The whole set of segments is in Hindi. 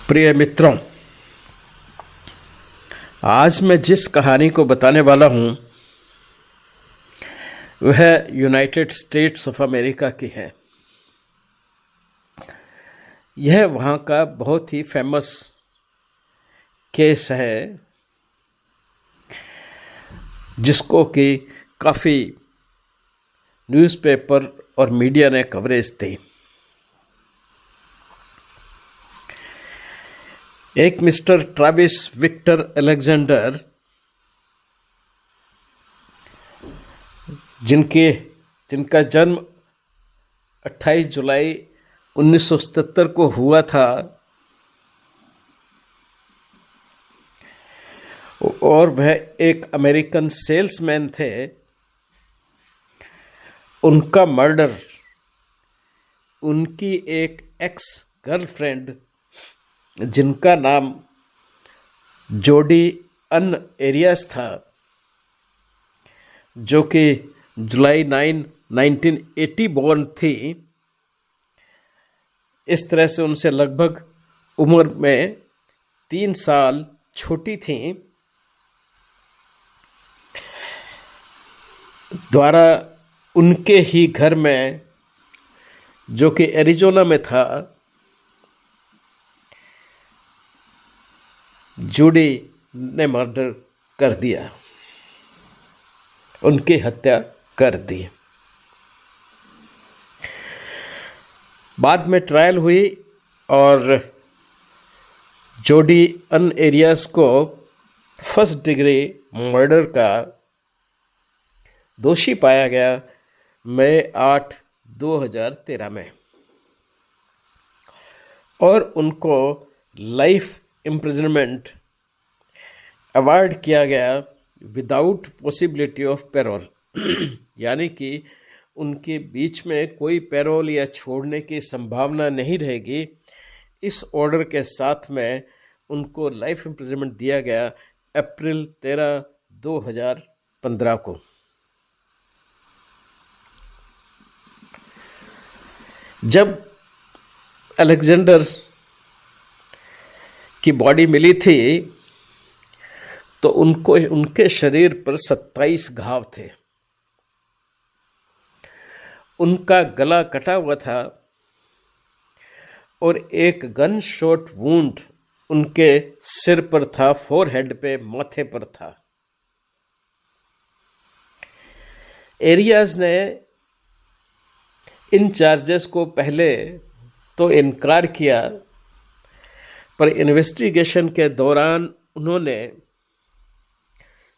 प्रिय मित्रों, आज मैं जिस कहानी को बताने वाला हूँ वह यूनाइटेड स्टेट्स ऑफ अमेरिका की है। यह वहाँ का बहुत ही फेमस केस है जिसको कि काफ़ी न्यूज़पेपर और मीडिया ने कवरेज दी। एक मिस्टर ट्रेविस विक्टर अलेक्जेंडर, जिनका जन्म 28 जुलाई 1977 को हुआ था और वह एक अमेरिकन सेल्समैन थे। उनका मर्डर उनकी एक एक्स गर्लफ्रेंड, जिनका नाम जोडी अन एरियास था, जो कि जुलाई 9, 1980 बॉर्न थी, इस तरह से उनसे लगभग उम्र में 3 साल छोटी थी, द्वारा उनके ही घर में, जो कि एरिज़ोना में था, जूडी ने मर्डर कर दिया, उनकी हत्या कर दी। बाद में ट्रायल हुई और जोडी अन एरियास को फर्स्ट डिग्री मर्डर का दोषी पाया गया मई 8, 2013 में, और उनको लाइफ इम्प्रिजनमेंट अवार्ड किया गया विदाउट पॉसिबिलिटी ऑफ पैरोल यानी कि उनके बीच में कोई पैरोल या छोड़ने की संभावना नहीं रहेगी। इस ऑर्डर के साथ में उनको लाइफ इम्प्रिजनमेंट दिया गया अप्रैल 13, 2015 को। जब अलेक्जेंडर की बॉडी मिली थी तो उनके शरीर पर 27 घाव थे। उनका गला कटा हुआ था और एक गन शॉट वुंड उनके सिर पर था, फोरहेड पे, माथे पर था। एरियाज ने इन चार्जेस को पहले तो इनकार किया, पर इन्वेस्टिगेशन के दौरान उन्होंने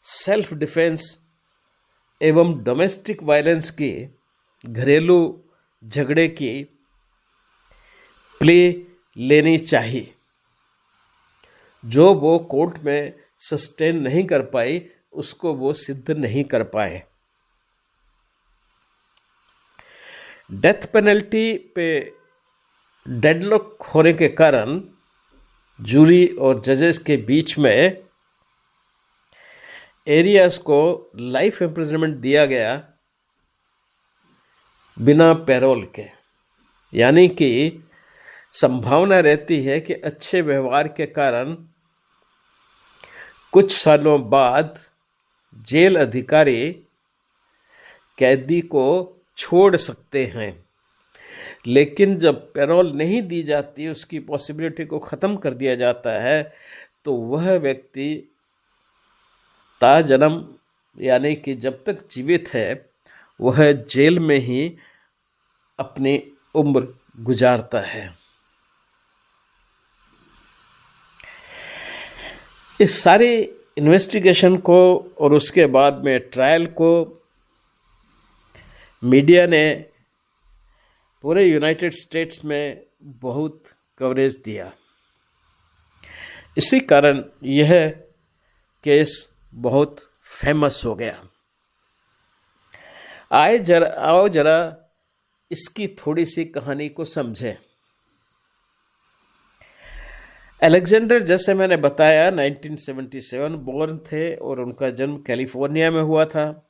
सेल्फ डिफेंस एवं डोमेस्टिक वायलेंस की, घरेलू झगड़े की प्ले लेनी चाहिए, जो वो कोर्ट में सस्टेन नहीं कर पाई, उसको वो सिद्ध नहीं कर पाए। डेथ पेनल्टी पे डेडलॉक होने के कारण जूरी और जजेस के बीच में एरियास को लाइफ इम्प्रिजनमेंट दिया गया बिना पैरोल के, यानी कि संभावना रहती है कि अच्छे व्यवहार के कारण कुछ सालों बाद जेल अधिकारी कैदी को छोड़ सकते हैं, लेकिन जब पैरोल नहीं दी जाती, उसकी पॉसिबिलिटी को ख़त्म कर दिया जाता है, तो वह व्यक्ति ताजन्म, यानी कि जब तक जीवित है, वह जेल में ही अपनी उम्र गुजारता है। इस सारी इन्वेस्टिगेशन को और उसके बाद में ट्रायल को मीडिया ने पूरे यूनाइटेड स्टेट्स में बहुत कवरेज दिया। इसी कारण यह केस बहुत फेमस हो गया। आओ जरा इसकी थोड़ी सी कहानी को समझें। अलेक्जेंडर, जैसे मैंने बताया, 1977 बॉर्न थे और उनका जन्म कैलिफोर्निया में हुआ था।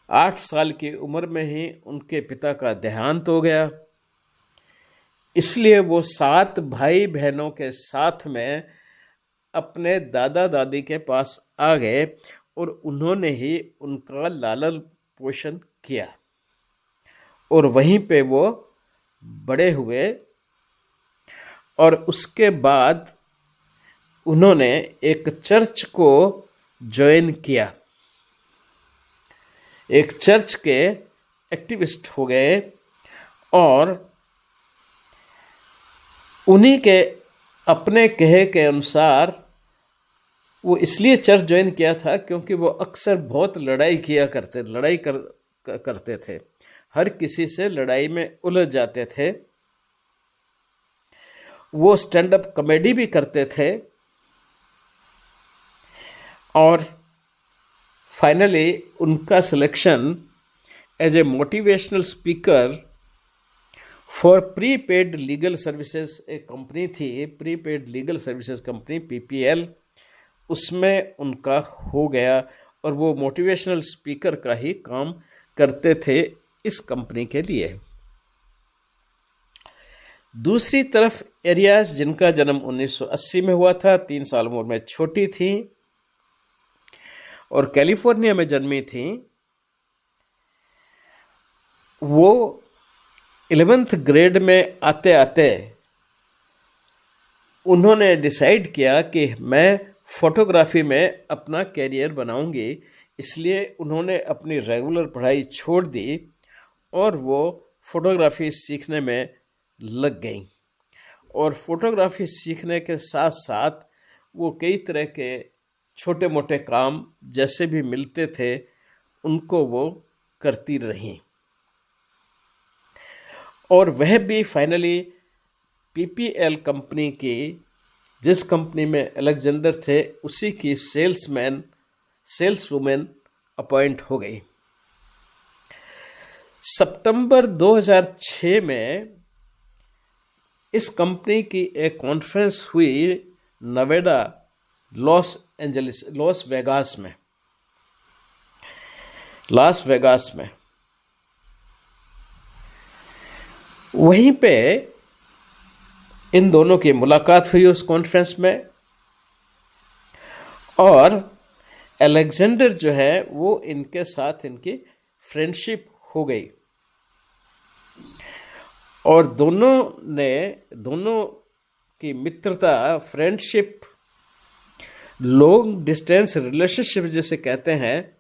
8 साल की उम्र में ही उनके पिता का देहांत हो गया। इसलिए वो 7 भाई बहनों के साथ में अपने दादा दादी के पास आ गए और उन्होंने ही उनका लालन पोषण किया और वहीं पे वो बड़े हुए। और उसके बाद उन्होंने एक चर्च को ज्वाइन किया, एक चर्च के एक्टिविस्ट हो गए। और उन्हीं के अपने कहे के अनुसार वो इसलिए चर्च ज्वाइन किया था क्योंकि वो अक्सर बहुत लड़ाई करते थे, हर किसी से लड़ाई में उलझ जाते थे। वो स्टैंड अप कॉमेडी भी करते थे और फाइनली उनका selection as a motivational speaker for prepaid legal services, एक कंपनी थी prepaid legal services company PPL, उसमें उनका हो गया और वो मोटिवेशनल स्पीकर का ही काम करते थे इस कंपनी के लिए। दूसरी तरफ एरियाज, जिनका जन्म 1980 में हुआ था, 3 साल उम्र में छोटी थी और कैलिफोर्निया में जन्मी थी, वो 11th ग्रेड में आते आते उन्होंने डिसाइड किया कि मैं फोटोग्राफी में अपना कैरियर बनाऊंगी। इसलिए उन्होंने अपनी रेगुलर पढ़ाई छोड़ दी और वो फोटोग्राफी सीखने में लग गई। और फोटोग्राफी सीखने के साथ साथ वो कई तरह के छोटे मोटे काम जैसे भी मिलते थे उनको वो करती रहीं। और वह भी फाइनली PPL कंपनी की, जिस कंपनी में अलेक्जेंडर थे, उसी की सेल्स वुमेन अपॉइंट हो गई। सितंबर 2006 में इस कंपनी की एक कॉन्फ्रेंस हुई नवेडा, लॉस वेगास में। वहीं पे इन दोनों की मुलाकात हुई उस कॉन्फ्रेंस में और अलेक्जेंडर जो है वो इनके साथ इनकी फ्रेंडशिप हो गई और दोनों की मित्रता, फ्रेंडशिप, लॉन्ग डिस्टेंस रिलेशनशिप जिसे कहते हैं,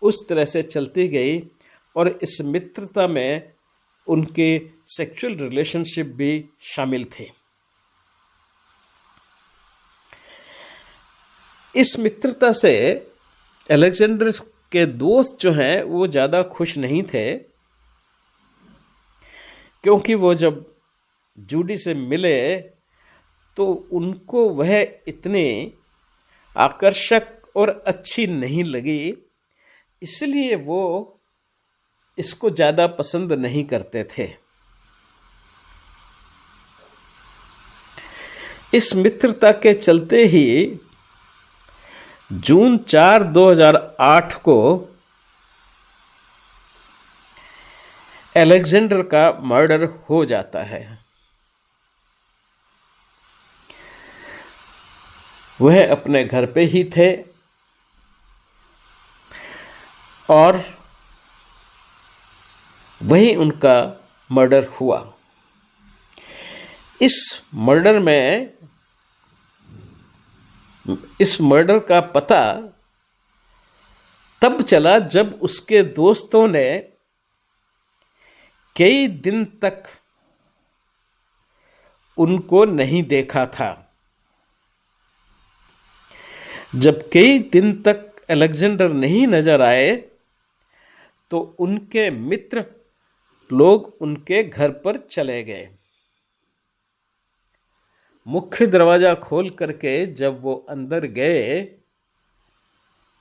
उस तरह से चलती गई। और इस मित्रता में उनके सेक्सुअल रिलेशनशिप भी शामिल थे। इस मित्रता से अलेक्जेंडर के दोस्त जो हैं वो ज़्यादा खुश नहीं थे, क्योंकि वो जब जूडी से मिले तो उनको वह इतनी आकर्षक और अच्छी नहीं लगी, इसलिए वो इसको ज़्यादा पसंद नहीं करते थे। इस मित्रता के चलते ही जून 4, 2008 को अलेक्जेंडर का मर्डर हो जाता है। वह अपने घर पे ही थे और वही उनका मर्डर हुआ। इस मर्डर का पता तब चला जब उसके दोस्तों ने कई दिन तक उनको नहीं देखा था। जब कई दिन तक अलेक्जेंडर नहीं नजर आए तो उनके मित्र लोग उनके घर पर चले गए। मुख्य दरवाजा खोल करके जब वो अंदर गए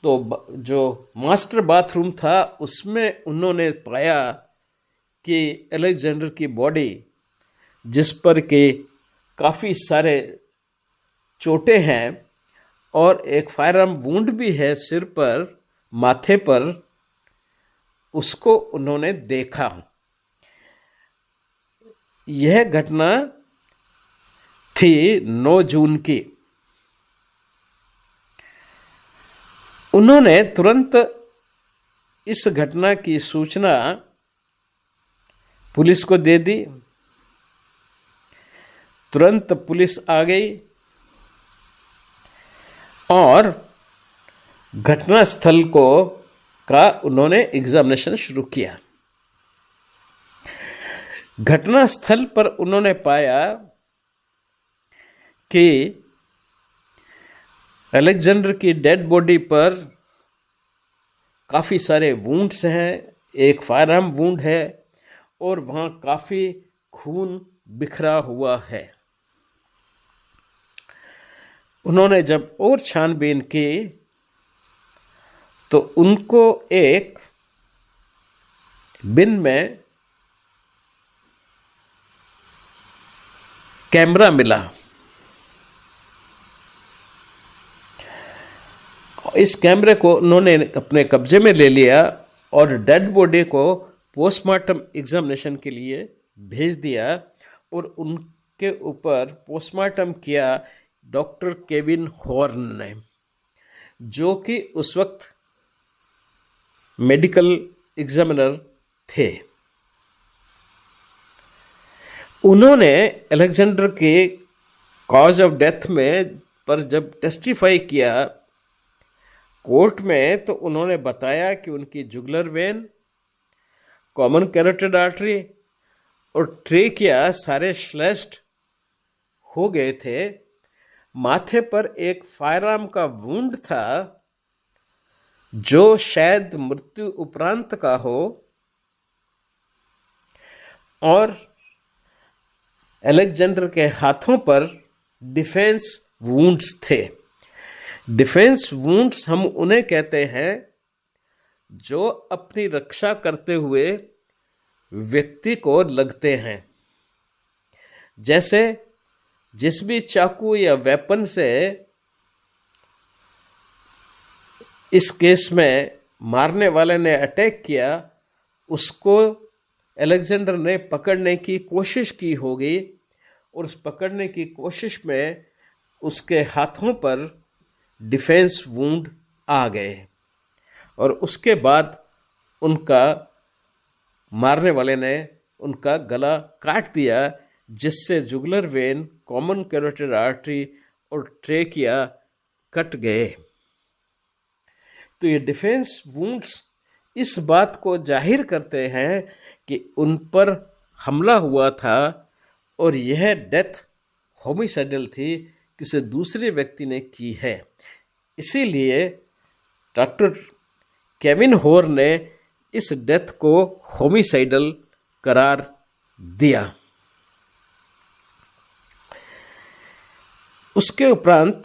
तो जो मास्टर बाथरूम था उसमें उन्होंने पाया कि अलेक्जेंडर की बॉडी, जिस पर के काफ़ी सारे चोटें हैं और एक फायरआर्म वुंड भी है सिर पर, माथे पर, उसको उन्होंने देखा। यह घटना थी 9 जून की। उन्होंने तुरंत इस घटना की सूचना पुलिस को दे दी। तुरंत पुलिस आ गई और घटनास्थल का उन्होंने एग्जामिनेशन शुरू किया। घटनास्थल पर उन्होंने पाया कि अलेक्जेंडर की डेड बॉडी पर काफ़ी सारे वुंड्स हैं, एक फायरआर्म वुंड है और वहाँ काफ़ी खून बिखरा हुआ है। उन्होंने जब और छानबीन की तो उनको एक बिन में कैमरा मिला। इस कैमरे को उन्होंने अपने कब्जे में ले लिया और डेड बॉडी को पोस्टमार्टम एग्जामिनेशन के लिए भेज दिया और उनके ऊपर पोस्टमार्टम किया डॉक्टर केविन हॉर्न ने, जो कि उस वक्त मेडिकल एग्जामिनर थे। उन्होंने अलेक्जेंडर के कॉज ऑफ डेथ में पर जब टेस्टिफाई किया कोर्ट में, तो उन्होंने बताया कि उनकी jugular vein, common carotid artery और ट्रेकिया सारे स्लेस्ड हो गए थे। माथे पर एक फायरआर्म का वुंड था जो शायद मृत्यु उपरांत का हो, और अलेक्जेंडर के हाथों पर डिफेंस वुंड्स थे। डिफेंस वुंड्स हम उन्हें कहते हैं जो अपनी रक्षा करते हुए व्यक्ति को लगते हैं। जैसे जिस भी चाकू या वेपन से इस केस में मारने वाले ने अटैक किया, उसको अलेक्जेंडर ने पकड़ने की कोशिश की होगी और उस पकड़ने की कोशिश में उसके हाथों पर डिफेंस वुंड आ गए और उसके बाद उनका मारने वाले ने उनका गला काट दिया, जिससे jugular vein, common carotid artery और ट्रेकिया कट गए। तो ये डिफेंस वुंड्स इस बात को जाहिर करते हैं कि उन पर हमला हुआ था और यह डेथ होमिसाइडल थी, किसी दूसरे व्यक्ति ने की है। इसीलिए डॉक्टर केविन हॉर्न ने इस डेथ को होमिसाइडल करार दिया। उसके उपरांत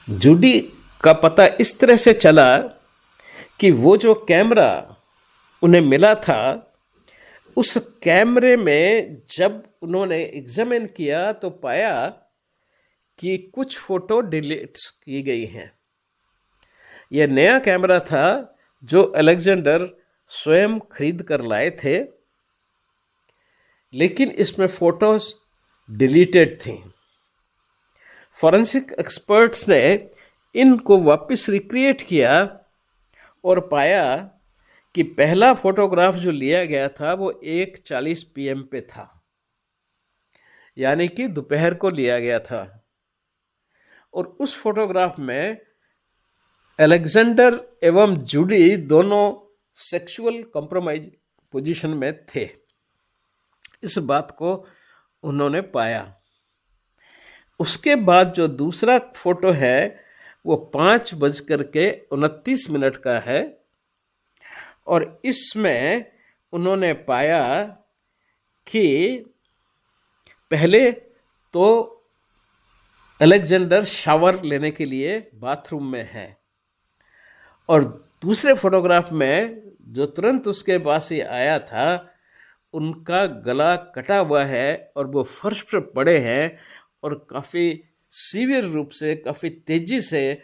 जूडी का पता इस तरह से चला कि वो जो कैमरा उन्हें मिला था, उस कैमरे में जब उन्होंने एग्जामिन किया तो पाया कि कुछ फोटो डिलीट की गई हैं। यह नया कैमरा था जो अलेक्जेंडर स्वयं खरीद कर लाए थे, लेकिन इसमें फोटोज डिलीटेड थी। फॉरेंसिक एक्सपर्ट्स ने इनको वापस रिक्रिएट किया और पाया कि पहला फोटोग्राफ जो लिया गया था वो 1:40 PM पे था, यानी कि दोपहर को लिया गया था। और उस फोटोग्राफ में अलेक्जेंडर एवं जूडी दोनों सेक्सुअल कॉम्प्रोमाइज पोजीशन में थे। इस बात को उन्होंने पाया। उसके बाद जो दूसरा फोटो है वो 5:29 का है और इसमें उन्होंने पाया कि पहले तो अलेक्जेंडर शावर लेने के लिए बाथरूम में है और दूसरे फोटोग्राफ में जो तुरंत उसके पास ही आया था, उनका गला कटा हुआ है और वो फर्श पर पड़े हैं और काफ़ी सीवियर रूप से, काफ़ी तेजी से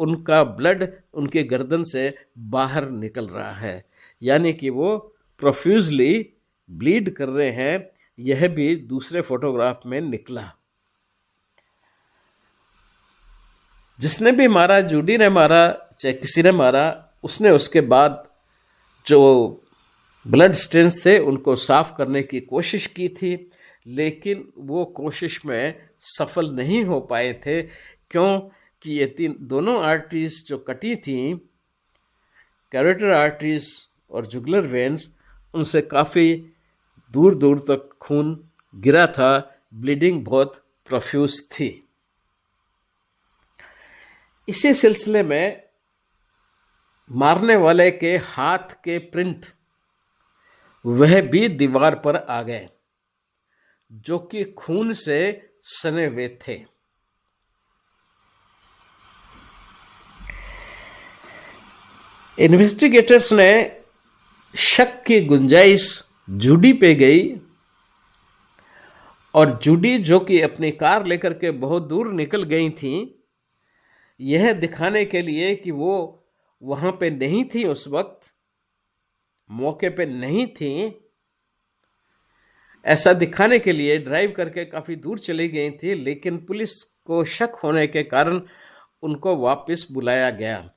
उनका ब्लड उनके गर्दन से बाहर निकल रहा है, यानी कि वो प्रोफ्यूजली ब्लीड कर रहे हैं। यह भी दूसरे फोटोग्राफ में निकला। जिसने भी मारा, जूडी ने मारा चाहे किसी ने मारा, उसने उसके बाद जो ब्लड स्टेन्स थे उनको साफ करने की कोशिश की थी, लेकिन वो कोशिश में सफल नहीं हो पाए थे, क्योंकि ये दोनों आर्टरीज जो कटी थी, कैरोटिड आर्टरीज और जुगुलर वेन्स, उनसे काफ़ी दूर दूर तक खून गिरा था, ब्लीडिंग बहुत प्रोफ्यूज थी। इसी सिलसिले में मारने वाले के हाथ के प्रिंट वह भी दीवार पर आ गए, जो कि खून से सने हुए थे। इन्वेस्टिगेटर्स ने शक की गुंजाइश जूडी पे गई, और जूडी, जो कि अपनी कार लेकर के बहुत दूर निकल गई थी, यह दिखाने के लिए कि वो वहां पे नहीं थी, उस वक्त मौके पे नहीं थी, ऐसा दिखाने के लिए ड्राइव करके काफी दूर चली गई थी। लेकिन पुलिस को शक होने के कारण उनको वापस बुलाया गया।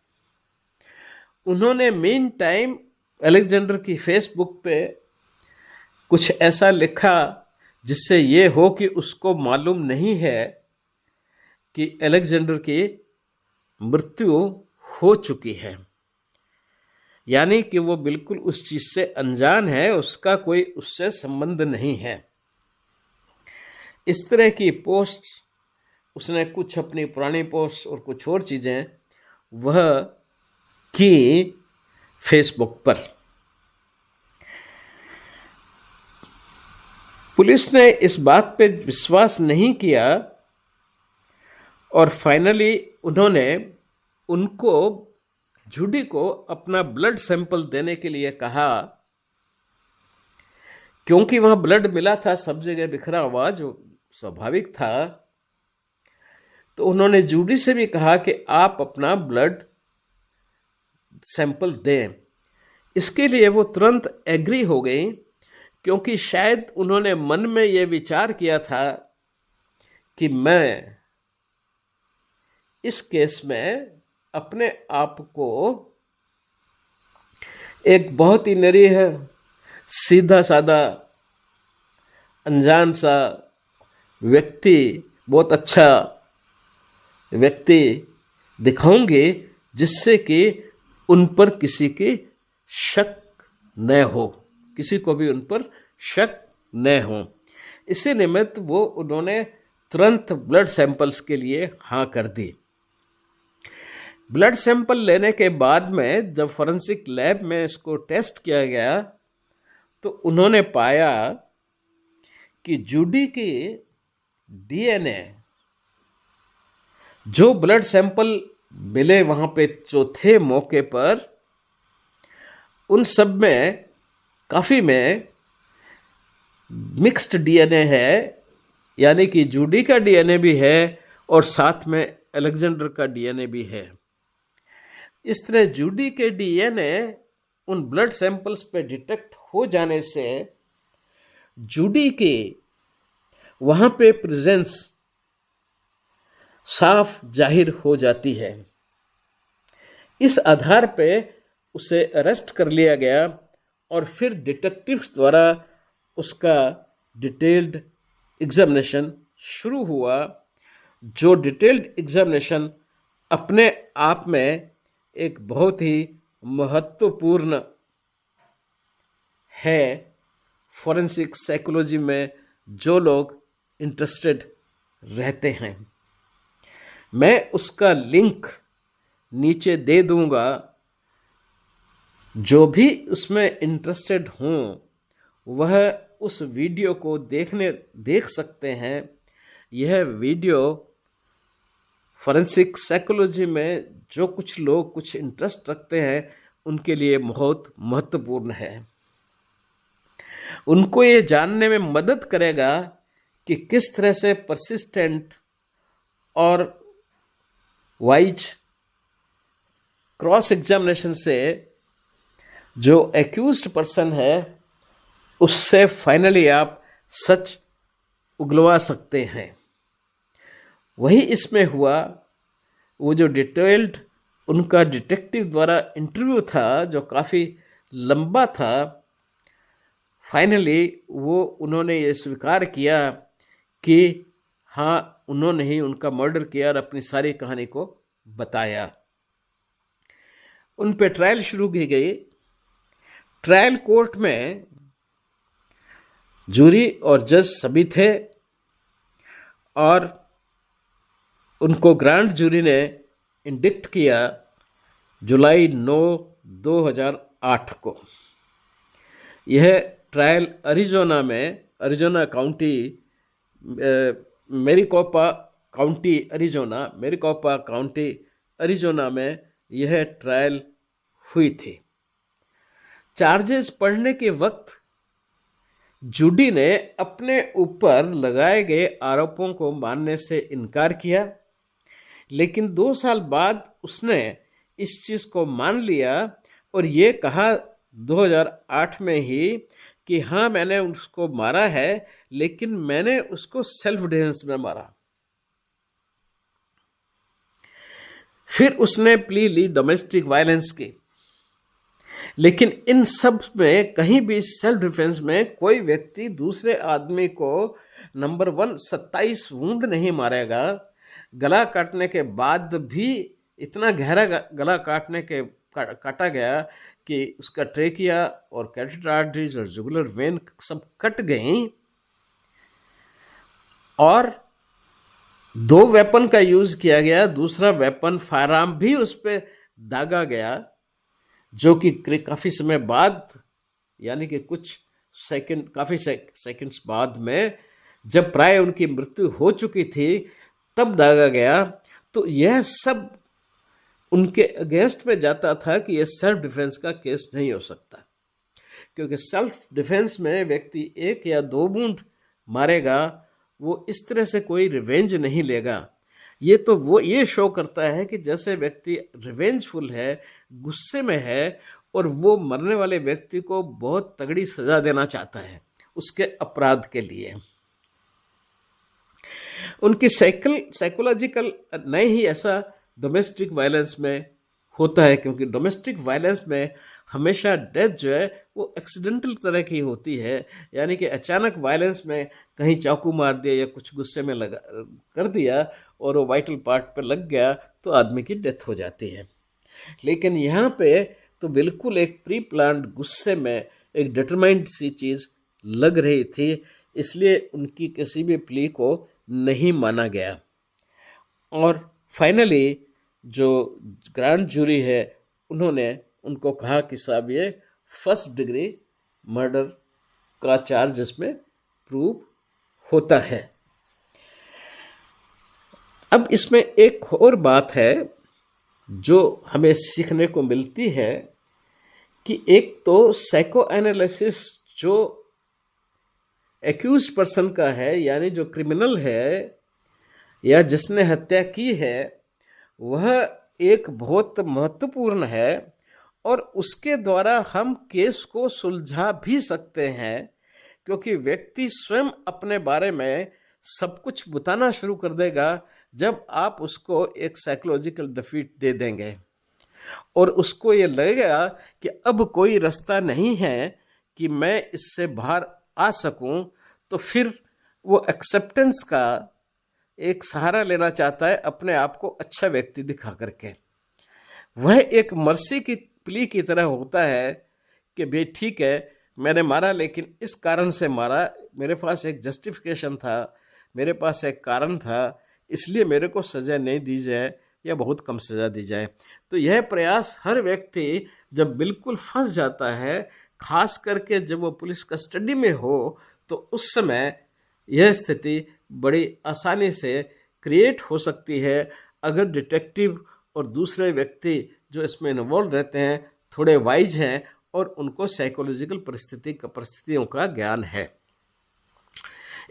उन्होंने मीन टाइम अलेक्जेंडर की फेसबुक पे कुछ ऐसा लिखा जिससे ये हो कि उसको मालूम नहीं है कि अलेक्जेंडर की मृत्यु हो चुकी है, यानी कि वो बिल्कुल उस चीज से अनजान है, उसका कोई उससे संबंध नहीं है। इस तरह की पोस्ट उसने, कुछ अपनी पुरानी पोस्ट और कुछ और चीजें वह की फेसबुक पर। पुलिस ने इस बात पे विश्वास नहीं किया, और फाइनली उन्होंने उनको, जूडी को, अपना ब्लड सैंपल देने के लिए कहा, क्योंकि वहां ब्लड मिला था सब जगह बिखरा हुआ, जो स्वाभाविक था। तो उन्होंने जूडी से भी कहा कि आप अपना ब्लड सैंपल दें। इसके लिए वो तुरंत एग्री हो गई, क्योंकि शायद उन्होंने मन में ये विचार किया था कि मैं इस केस में अपने आप को एक बहुत ही निरीह, सीधा साधा, अनजान सा व्यक्ति, बहुत अच्छा व्यक्ति दिखाऊंगे, जिससे कि उन पर किसी की शक न हो, किसी को भी उन पर शक न हो। इसी निमित्त वो उन्होंने तुरंत ब्लड सैंपल्स के लिए हाँ कर दी। ब्लड सैंपल लेने के बाद में जब फॉरेंसिक लैब में इसको टेस्ट किया गया, तो उन्होंने पाया कि जूडी की डीएनए, जो ब्लड सैंपल मिले वहां पे जो थे मौके पर, उन सब में काफी में मिक्स्ड डीएनए है, यानी कि जूडी का डीएनए भी है और साथ में अलेक्जेंडर का डीएनए भी है। इस तरह जूडी के डीएनए उन ब्लड सैंपल्स पे डिटेक्ट हो जाने से जूडी के वहां पे प्रेजेंस साफ जाहिर हो जाती है। इस आधार पे उसे अरेस्ट कर लिया गया और फिर डिटेक्टिव्स द्वारा उसका डिटेल्ड एग्जामिनेशन शुरू हुआ, जो डिटेल्ड एग्जामिनेशन अपने आप में एक बहुत ही महत्वपूर्ण है फॉरेंसिक साइकोलॉजी में जो लोग इंटरेस्टेड रहते हैं। मैं उसका लिंक नीचे दे दूंगा, जो भी उसमें इंटरेस्टेड हों वह उस वीडियो को देख सकते हैं। यह वीडियो फॉरेंसिक साइकोलॉजी में जो कुछ लोग कुछ इंटरेस्ट रखते हैं उनके लिए बहुत महत्वपूर्ण है। उनको ये जानने में मदद करेगा कि किस तरह से परसिस्टेंट और वाइज क्रॉस एग्जामिनेशन से जो एक्यूज्ड पर्सन है उससे फाइनली आप सच उगलवा सकते हैं। वही इसमें हुआ। वो जो डिटेल्ड उनका डिटेक्टिव द्वारा इंटरव्यू था जो काफ़ी लंबा था, फाइनली उन्होंने ये स्वीकार किया कि हाँ, उन्होंने ही उनका मर्डर किया और अपनी सारी कहानी को बताया। उन पे ट्रायल शुरू की गई। ट्रायल कोर्ट में जूरी और जज सभी थे और उनको ग्रांड जूरी ने इंडिक्ट किया जुलाई 9, 2008 को। यह trial Arizona county, Maricopa County Arizona में यह ट्रायल हुई थी। चार्जेस पढ़ने के वक्त जूडी ने अपने ऊपर लगाए गए आरोपों को मानने से इनकार किया, लेकिन 2 साल बाद उसने इस चीज़ को मान लिया और ये कहा 2008 में ही कि हाँ, मैंने उसको मारा है, लेकिन मैंने उसको सेल्फ डिफेंस में मारा। फिर उसने प्ली ली डोमेस्टिक वायलेंस की, लेकिन इन सब में कहीं भी सेल्फ डिफेंस में कोई व्यक्ति दूसरे आदमी को नंबर 1 27 वुंड नहीं मारेगा। गला काटने के बाद भी इतना गहरा गला काटा गया कि उसका ट्रेकिया और कैरोटिड आर्टरीज और जुगुलर वेन सब कट गई और 2 वेपन का यूज किया गया। दूसरा वेपन फायरआर्म भी उस पर दागा गया, जो कि काफ़ी समय बाद, यानी कि काफ़ी सेकंड्स बाद में, जब प्राय उनकी मृत्यु हो चुकी थी, तब दागा गया। तो यह सब उनके अगेंस्ट में जाता था कि यह सेल्फ डिफेंस का केस नहीं हो सकता, क्योंकि सेल्फ डिफेंस में व्यक्ति 1 या 2 वुंड मारेगा, वो इस तरह से कोई रिवेंज नहीं लेगा। ये शो करता है कि जैसे व्यक्ति रिवेंजफुल है, गुस्से में है और वो मरने वाले व्यक्ति को बहुत तगड़ी सजा देना चाहता है उसके अपराध के लिए। उनकी साइकोलॉजिकल नहीं ही ऐसा डोमेस्टिक वायलेंस में होता है, क्योंकि डोमेस्टिक वायलेंस में हमेशा डेथ जो है वो एक्सीडेंटल तरह की होती है, यानी कि अचानक वायलेंस में कहीं चाकू मार दिया या कुछ गुस्से में लगा कर दिया और वो वाइटल पार्ट पर लग गया तो आदमी की डेथ हो जाती है। लेकिन यहाँ पे तो बिल्कुल एक प्री प्लान्ड गुस्से में एक डिटरमाइंड सी चीज़ लग रही थी, इसलिए उनकी किसी भी प्ली को नहीं माना गया। और फाइनली जो ग्रांड जूरी है उन्होंने उनको कहा कि साहब ये 1st डिग्री मर्डर का चार्ज इसमें प्रूव होता है। अब इसमें एक और बात है जो हमें सीखने को मिलती है कि एक तो साइको एनालिसिस जो एक्यूज पर्सन का है, यानी जो क्रिमिनल है या जिसने हत्या की है, वह एक बहुत महत्वपूर्ण है और उसके द्वारा हम केस को सुलझा भी सकते हैं, क्योंकि व्यक्ति स्वयं अपने बारे में सब कुछ बताना शुरू कर देगा जब आप उसको एक साइकोलॉजिकल डिफीट दे देंगे और उसको ये लगेगा कि अब कोई रास्ता नहीं है कि मैं इससे बाहर आ सकूं, तो फिर वो एक्सेप्टेंस का एक सहारा लेना चाहता है अपने आप को अच्छा व्यक्ति दिखा करके। वह एक मर्सी की प्ली की तरह होता है कि भाई ठीक है, मैंने मारा लेकिन इस कारण से मारा, मेरे पास एक जस्टिफिकेशन था, मेरे पास एक कारण था, इसलिए मेरे को सज़ा नहीं दी जाए या बहुत कम सज़ा दी जाए। तो यह प्रयास हर व्यक्ति जब बिल्कुल फंस जाता है, खास करके जब वो पुलिस कस्टडी में हो, तो उस समय यह स्थिति बड़ी आसानी से क्रिएट हो सकती है अगर डिटेक्टिव और दूसरे व्यक्ति जो इसमें इन्वॉल्व रहते हैं थोड़े वाइज हैं और उनको साइकोलॉजिकल परिस्थितियों का ज्ञान है।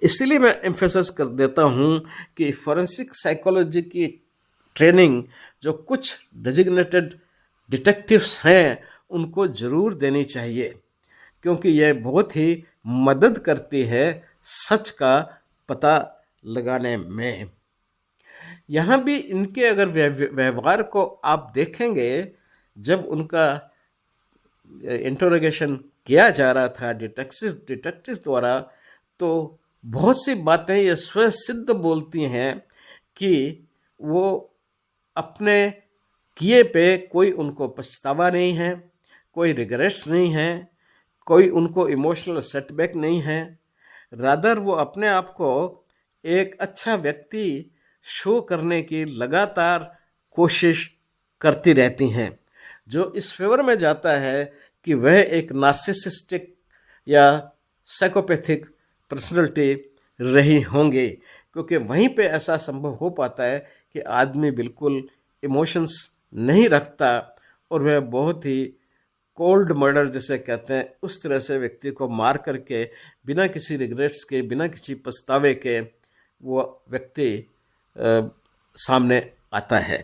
इसलिए मैं एम्फेसाइज कर देता हूं कि फॉरेंसिक साइकोलॉजी की ट्रेनिंग जो कुछ डेजिग्नेटेड डिटेक्टिव्स हैं उनको ज़रूर देनी चाहिए, क्योंकि यह बहुत ही मदद करती है सच का पता लगाने में। यहाँ भी इनके अगर व्यवहार को आप देखेंगे, जब उनका इंटरोगेशन किया जा रहा था डिटेक्टिव द्वारा, तो बहुत सी बातें ये स्वसिद्ध बोलती हैं कि वो अपने किए पे कोई उनको पछतावा नहीं है, कोई रिग्रेट्स नहीं है, कोई उनको इमोशनल सेटबैक नहीं है। रादर वो अपने आप को एक अच्छा व्यक्ति शो करने की लगातार कोशिश करती रहती हैं, जो इस फेवर में जाता है कि वह एक नार्सिसिस्टिक या साइकोपैथिक पर्सनैलिटी रही होंगी, क्योंकि वहीं पे ऐसा संभव हो पाता है कि आदमी बिल्कुल इमोशंस नहीं रखता और वह बहुत ही कोल्ड मर्डर जिसे कहते हैं उस तरह से व्यक्ति को मार करके बिना किसी रिग्रेट्स के, बिना किसी पछतावे के वो व्यक्ति सामने आता है।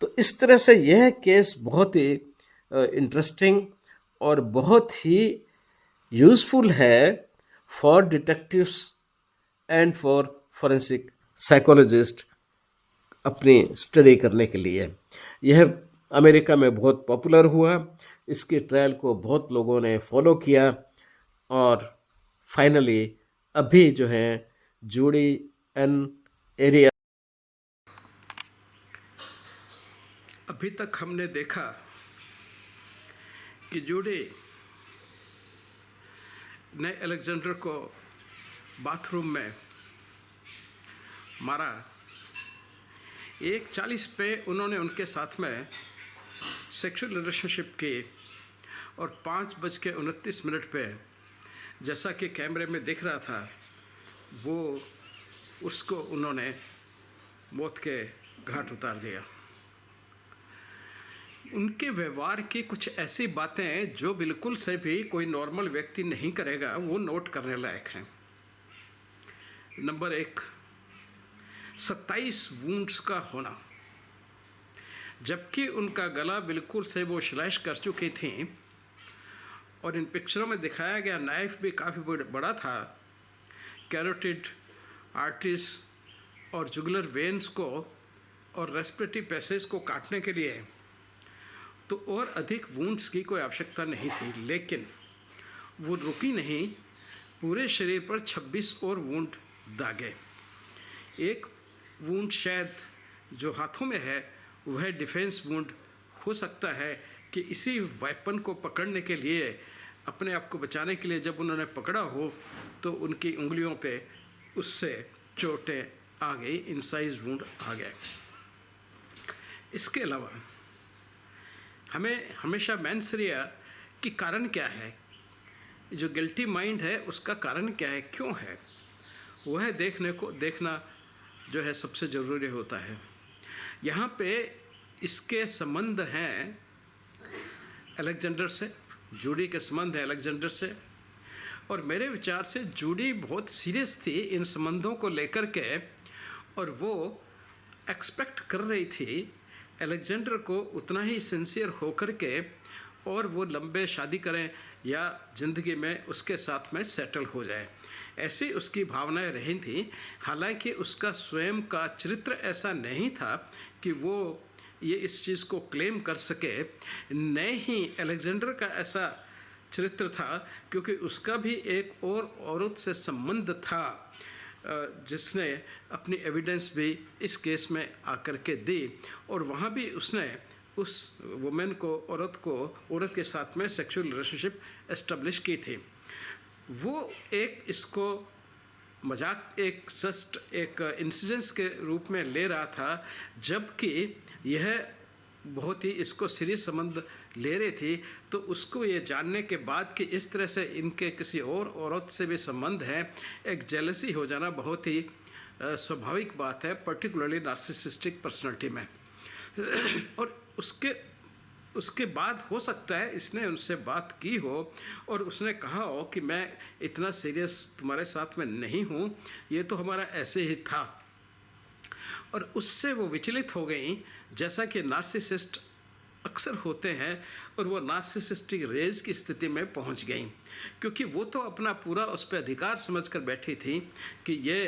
तो इस तरह से यह केस बहुत ही इंटरेस्टिंग और बहुत ही यूज़फुल है for detectives and for forensic psychologist अपनी स्टडी करने के लिए। यह अमेरिका में बहुत पॉपुलर हुआ, इसके ट्रायल को बहुत लोगों ने फॉलो किया और फाइनली अभी जो है जूडी एन एरिया। अभी तक हमने देखा कि जूडी ने अलेक्जेंडर को बाथरूम में मारा। 1:40 पे उन्होंने उनके साथ में सेक्सुअल रिलेशनशिप की और 5:29 पे, जैसा कि कैमरे में दिख रहा था, वो उसको उन्होंने मौत के घाट उतार दिया। उनके व्यवहार की कुछ ऐसी बातें जो बिल्कुल से भी कोई नॉर्मल व्यक्ति नहीं करेगा, वो नोट करने लायक हैं। नंबर 1, 27 वुंड्स का होना, जबकि उनका गला बिल्कुल से वो स्लैश कर चुकी थी और इन पिक्चरों में दिखाया गया नाइफ भी काफ़ी बड़ा था। कैरोटिड आर्टरीज और जुगुलर वेन्स को और रेस्पिरेटरी पैसेज को काटने के लिए तो और अधिक वुंड्स की कोई आवश्यकता नहीं थी, लेकिन वो रुकी नहीं, पूरे शरीर पर 26 और वुंड दागे। एक वुंड शायद जो हाथों में है वह डिफेंस वुंड हो सकता है कि इसी वेपन को पकड़ने के लिए, अपने आप को बचाने के लिए जब उन्होंने पकड़ा हो तो उनकी उंगलियों पे उससे चोटें आ गई, इंसाइज वुंड आ गए। इसके अलावा हमें हमेशा मैंसरिया की कारण क्या है, जो गिल्टी माइंड है उसका कारण क्या है, क्यों है, वह देखना जो है सबसे ज़रूरी होता है। यहाँ पे इसके संबंध हैं अलेक्जेंडर से, जूडी के संबंध है अलेक्जेंडर से, और मेरे विचार से जूडी बहुत सीरियस थी इन संबंधों को लेकर के, और वो एक्सपेक्ट कर रही थी अलेक्जेंडर को उतना ही सिंसियर होकर के और वो लंबे शादी करें या ज़िंदगी में उसके साथ में सेटल हो जाए, ऐसी उसकी भावनाएं रही थी। हालांकि उसका स्वयं का चरित्र ऐसा नहीं था कि वो ये इस चीज़ को क्लेम कर सके, न ही अलेक्जेंडर का ऐसा चरित्र था, क्योंकि उसका भी एक और औरत से संबंध था जिसने अपनी एविडेंस भी इस केस में आकर के दी, और वहाँ भी उसने उस वुमेन को, औरत के साथ में सेक्सुअल रिलेशनशिप एस्टेब्लिश की थी। वो एक इसको मजाक, एक जस्ट एक इंसिडेंस के रूप में ले रहा था, जबकि यह बहुत ही इसको सीरियस संबंध ले रही थी। तो उसको ये जानने के बाद कि इस तरह से इनके किसी और औरत से भी संबंध है, एक जेलसी हो जाना बहुत ही स्वाभाविक बात है, पर्टिकुलरली नार्सिसिस्टिक पर्सनालिटी में। और उसके बाद हो सकता है इसने उनसे बात की हो और उसने कहा हो कि मैं इतना सीरियस तुम्हारे साथ में नहीं हूँ, ये तो हमारा ऐसे ही था, और उससे वो विचलित हो गई। जैसा कि नार्सिसिस्ट अक्सर होते हैं और वो नार्सिसिस्टिक रेज की स्थिति में पहुंच गई, क्योंकि वो तो अपना पूरा उस पर अधिकार समझकर बैठी थी कि ये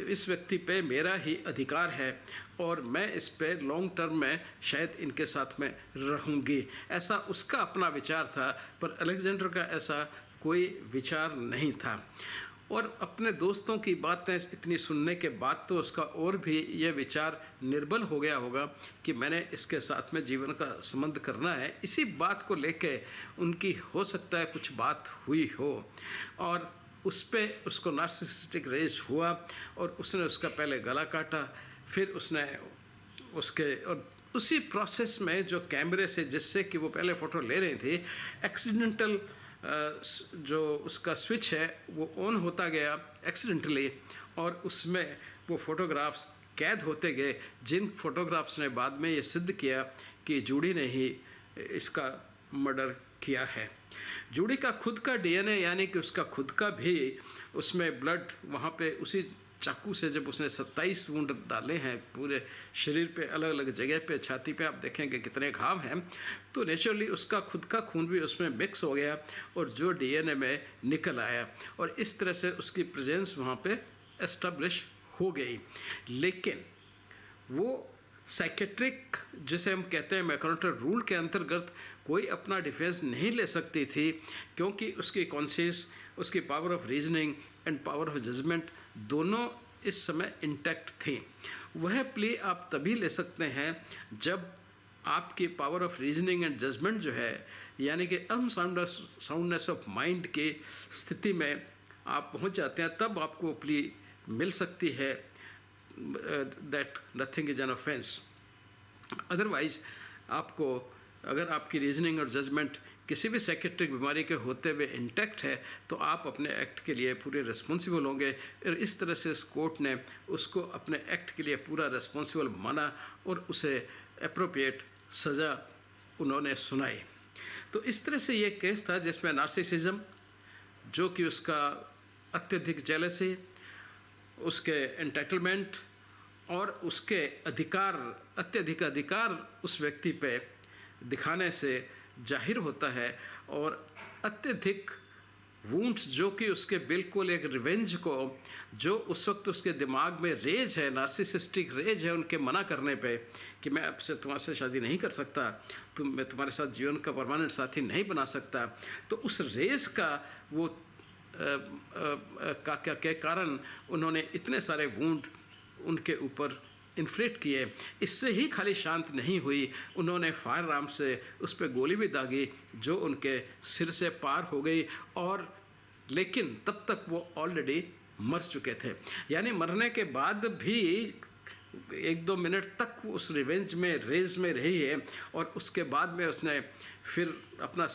इस व्यक्ति पे मेरा ही अधिकार है और मैं इस पे लॉन्ग टर्म में शायद इनके साथ में रहूँगी, ऐसा उसका अपना विचार था। पर अलेक्जेंडर का ऐसा कोई विचार नहीं था। और अपने दोस्तों की बातें इतनी सुनने के बाद तो उसका और भी ये विचार निर्बल हो गया होगा कि मैंने इसके साथ में जीवन का संबंध करना है। इसी बात को लेके उनकी हो सकता है कुछ बात हुई हो और उस पर उसको नार्सिसिस्टिक रेज हुआ और उसने उसका पहले गला काटा, फिर उसने उसके और उसी प्रोसेस में जो कैमरे से जिससे कि वो पहले फ़ोटो ले रही थी, एक्सीडेंटल जो उसका स्विच है वो ऑन होता गया एक्सीडेंटली और उसमें वो फ़ोटोग्राफ्स कैद होते गए, जिन फ़ोटोग्राफ्स ने बाद में ये सिद्ध किया कि जूडी ने ही इसका मर्डर किया है। जूडी का खुद का डीएनए यानी कि उसका खुद का भी उसमें ब्लड वहाँ पे उसी चाकू से जब उसने 27 वुंड डाले हैं पूरे शरीर पे, अलग अलग जगह पे, छाती पे आप देखेंगे कितने घाव हैं, तो नेचुरली उसका खुद का खून भी उसमें मिक्स हो गया और जो डीएनए में निकल आया और इस तरह से उसकी प्रेजेंस वहाँ पे एस्टेब्लिश हो गई। लेकिन वो साइकेट्रिक जिसे हम कहते हैं मैकॉन्टर रूल के अंतर्गत कोई अपना डिफेंस नहीं ले सकती थी, क्योंकि उसकी कॉन्शियस, उसकी power of reasoning and power of judgement दोनों इस समय इंटैक्ट थी। वह प्ले आप तभी ले सकते हैं जब आपकी power of reasoning and judgement जो है यानी कि साउंडनेस ऑफ माइंड की स्थिति में आप पहुंच जाते हैं, तब आपको प्ली मिल सकती है that nothing is an offence. Otherwise आपको अगर आपकी रीजनिंग और जजमेंट किसी भी साइकेट्रिक बीमारी के होते हुए इंटैक्ट है तो आप अपने एक्ट के लिए पूरे रिस्पॉन्सिबल होंगे। और इस तरह से इस कोर्ट ने उसको अपने एक्ट के लिए पूरा रिस्पॉन्सिबल माना और उसे अप्रोप्रिएट सज़ा उन्होंने सुनाई। तो इस तरह से ये केस था जिसमें नार्सिसिज्म, जो कि उसका अत्यधिक जेलसी, उसके एंटाइटलमेंट और उसके अधिकार, अत्यधिक अधिकार उस व्यक्ति पे दिखाने से जाहिर होता है और अत्यधिक वूंड्स जो कि उसके बिल्कुल एक रिवेंज को, जो उस वक्त उसके दिमाग में रेज है, नार्सिसिस्टिक रेज है उनके मना करने पे कि मैं आपसे तुम्हारे शादी नहीं कर सकता, मैं तुम्हारे साथ जीवन का परमानेंट साथी नहीं बना सकता, तो उस रेज का वो के कारण उन्होंने इतने सारे वूंड उनके ऊपर इन्फ्लिक्ट किए। इससे ही खाली शांत नहीं हुई, उन्होंने फायर आर्म से उस पर गोली भी दागी जो उनके सिर से पार हो गई और लेकिन तब तक वो ऑलरेडी मर चुके थे। यानी मरने के बाद भी 1-2 मिनट तक वो उस रिवेंज में, रेज में रही है और उसके बाद में उसने फिर अपना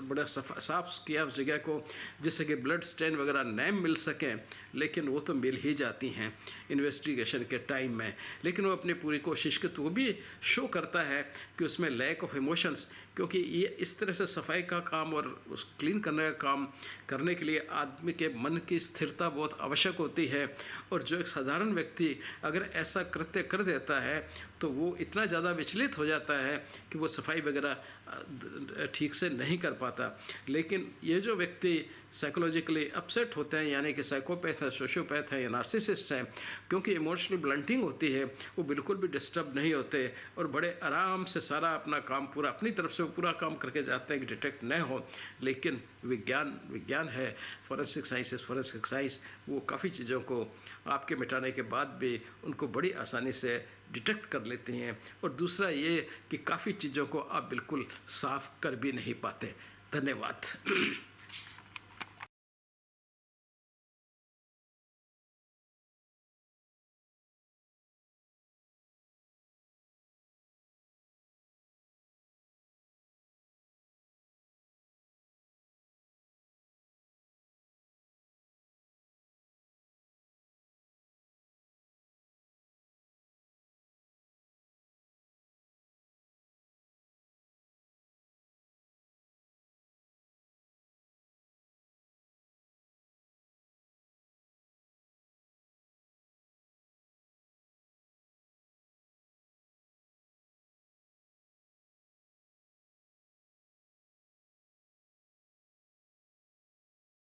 बड़ा साफ किया उस जगह को, जिससे कि ब्लड स्टेन वगैरह न मिल सकें, लेकिन वो तो मिल ही जाती हैं इन्वेस्टिगेशन के टाइम में। लेकिन वो अपनी पूरी कोशिश की, तो वो भी शो करता है कि उसमें लैक ऑफ इमोशंस, क्योंकि ये इस तरह से सफाई का काम और उस क्लीन करने का काम करने के लिए आदमी के मन की स्थिरता बहुत आवश्यक होती है। और जो एक साधारण व्यक्ति अगर ऐसा कृत्य कर देता है तो वो इतना ज़्यादा विचलित हो जाता है कि वो सफाई वगैरह ठीक से नहीं कर पाता। लेकिन ये जो व्यक्ति साइकोलॉजिकली अपसेट होते हैं, यानी कि साइकोपैथ है, सोशियोपैथ है या नार्सिसिस्ट हैं, क्योंकि इमोशनल ब्लंटिंग होती है, वो बिल्कुल भी डिस्टर्ब नहीं होते और बड़े आराम से सारा अपना काम पूरा अपनी तरफ से पूरा काम करके जाते हैं कि डिटेक्ट न हो। लेकिन विज्ञान है, फॉरेंसिक साइंस, वो काफ़ी चीज़ों को आपके मिटाने के बाद भी उनको बड़ी आसानी से डिटेक्ट कर लेती हैं। और दूसरा ये कि काफ़ी चीज़ों को आप बिल्कुल साफ कर भी नहीं पाते। धन्यवाद।